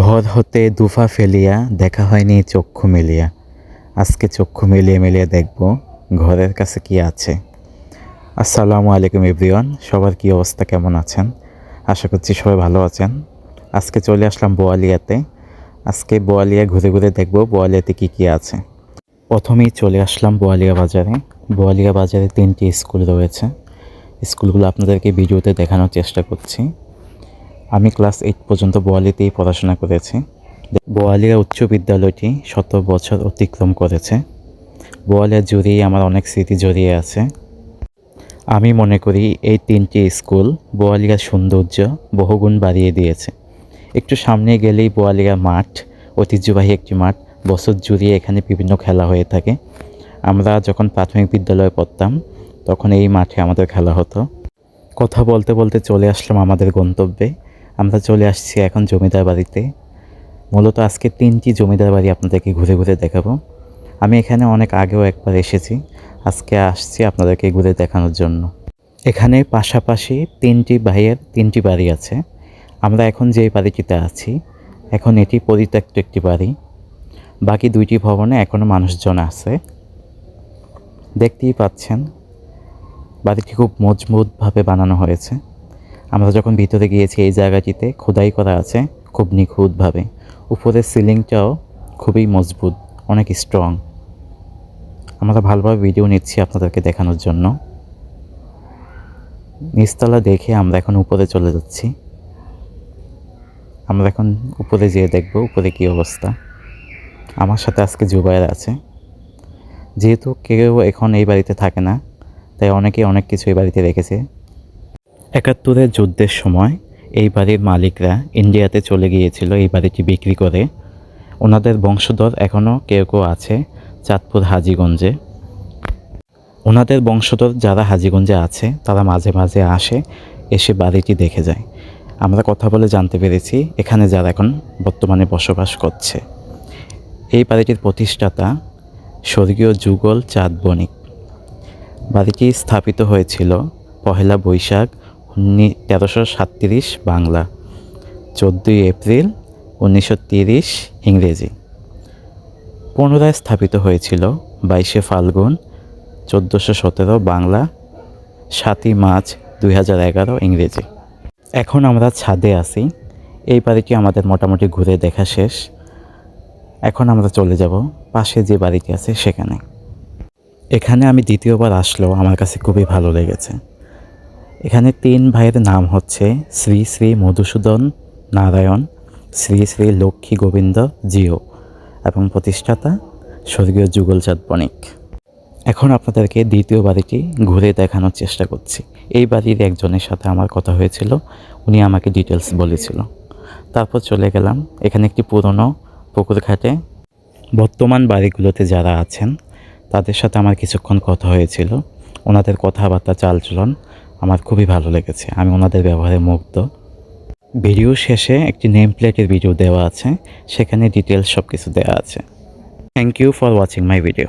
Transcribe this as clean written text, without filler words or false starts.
ঘর হতে দুফা ফেলিয়া দেখা হয়নি চক্ষু মেলিয়া। আজকে চক্ষু মেলিয়ে মেলিয়ে দেখব ঘরের কাছে কি আছে। আসসালামু আলাইকুম এভরিওয়ান, সবার কি অবস্থা, কেমন আছেন? আশা করছি সবাই ভালো আছেন। আজকে চলে আসলাম বোয়ালিয়াতে। আজকে বোয়ালিয়া ঘুরে ঘুরে দেখব বোয়ালিয়াতে কি কি আছে। প্রথমেই চলে আসলাম বোয়ালিয়া বাজারে। বোয়ালিয়া বাজারে 3টি স্কুল রয়েছে। স্কুলগুলো আপনাদেরকে ভিডিওতে দেখানোর চেষ্টা করছি। আমি ক্লাস 8 পর্যন্ত বোয়ালিতেই পড়াশোনা করেছি। বোয়ালিয়া উচ্চ বিদ্যালয়টি 100 বছর অতিক্রম করেছে। বোয়ালিয়া জুড়েই আমার অনেক স্মৃতি জড়িয়ে আছে। আমি মনে করি এই 3টি স্কুল বোয়ালিয়ার সৌন্দর্য বহুগুণ বাড়িয়ে দিয়েছে। একটু সামনে গেলেই বোয়ালিয়া মাঠ, ঐতিহ্যবাহী একটি মাঠ। বছর জুড়িয়ে এখানে বিভিন্ন খেলা হয়ে থাকে। আমরা যখন প্রাথমিক বিদ্যালয়ে পড়তাম তখন এই মাঠে আমাদের খেলা হতো। কথা বলতে বলতে চলে আসলাম আমাদের গন্তব্যে। আমরা চলে আসছি এখন জমিদার বাড়িতে। মূলত আজকে 3টি জমিদার বাড়ি আপনাদেরকে ঘুরে ঘুরে দেখাবো। আমি এখানে অনেক আগেও একবার এসেছি, আজকে আসছি আপনাদেরকে ঘুরে দেখানোর জন্য। এখানে পাশাপাশি 3টি ভাইয়ের 3টি বাড়ি আছে। আমরা এখন যেই বাড়িটিতে আছি, এখন এটি পরিত্যক্ত একটি বাড়ি। বাকি 2টি ভবনে এখনও মানুষজন আছে। দেখতেই পাচ্ছেন বাড়িটি খুব মজবুতভাবে বানানো হয়েছে। আমরা যখন ভিতরে গিয়েছি এই জায়গাটিতে খোদাই করা আছে খুব নিখুঁতভাবে। উপরের সিলিংটাও খুবই মজবুত, অনেক স্ট্রং। আমরা ভালোভাবে ভিডিও নিচ্ছি আপনাদেরকে দেখানোর জন্য। নিচতলা দেখে আমরা এখন উপরে চলে যাচ্ছি। আমরা এখন উপরে যেয়ে দেখব উপরে কী অবস্থা। আমার সাথে আজকে জুবায়ের আছে। যেহেতু কেউ এখন এই বাড়িতে থাকে না, তাই অনেকেই অনেক কিছু এই বাড়িতে রেখেছে। 71-এর যুদ্ধের সময় এই বাড়ির মালিকরা ইন্ডিয়াতে চলে গিয়েছিল এই বাড়িটি বিক্রি করে। ওনাদের বংশধর এখনও কেউ কেউ আছে চাঁদপুর হাজীগঞ্জে। ওনাদের বংশধর যারা হাজীগঞ্জে আছে তারা মাঝে মাঝে আসে, এসে বাড়িটি দেখে যায়। আমরা কথা বলে জানতে পেরেছি এখানে যারা এখন বর্তমানে বসবাস করছে। এই বাড়িটির প্রতিষ্ঠাতা স্বর্গীয় যুগল চাঁদ বণিক। বাড়িটি স্থাপিত হয়েছিল 1 বৈশাখ 1337 বাংলা, 14 এপ্রিল 1930 ইংরেজি। পুনরায় স্থাপিত হয়েছিল 22 ফাল্গুন 1417 বাংলা, 7 মার্চ 2011 ইংরেজি। এখন আমরা ছাদে আছি। এই বাড়িটি আমাদের মোটামুটি ঘুরে দেখা শেষ। এখন আমরা চলে যাব পাশে যে বাড়িটি আছে সেখানে। এখানে আমি দ্বিতীয়বার আসলেও আমার কাছে খুবই ভালো লেগেছে। এখানে 3 ভাইয়ের নাম হচ্ছে শ্রী শ্রী মধুসূদন নারায়ণ, শ্রী শ্রী লক্ষ্মী গোবিন্দ জিও এবং প্রতিষ্ঠাতা স্বর্গীয় যুগলচাঁদ বণিক। এখন আপনাদেরকে দ্বিতীয় বাড়িটি ঘুরে দেখানোর চেষ্টা করছি। এই বাড়ির একজনের সাথে আমার কথা হয়েছিল, উনি আমাকে ডিটেলস বলেছিল। তারপর চলে গেলাম এখানে একটি পুরনো পুকুর ঘাটে। বর্তমান বাড়িগুলোতে যারা আছেন তাদের সাথে আমার কিছুক্ষণ কথা হয়েছিল। ওনাদের কথাবার্তা চালচলন আমার খুবই ভালো লেগেছে। আমি ওনাদের ব্যবহারে মুগ্ধ। ভিডিও শেষে একটি নেম প্লেটের ভিডিও দেওয়া আছে, সেখানে ডিটেলস সব কিছু দেওয়া আছে। Thank you for watching my video.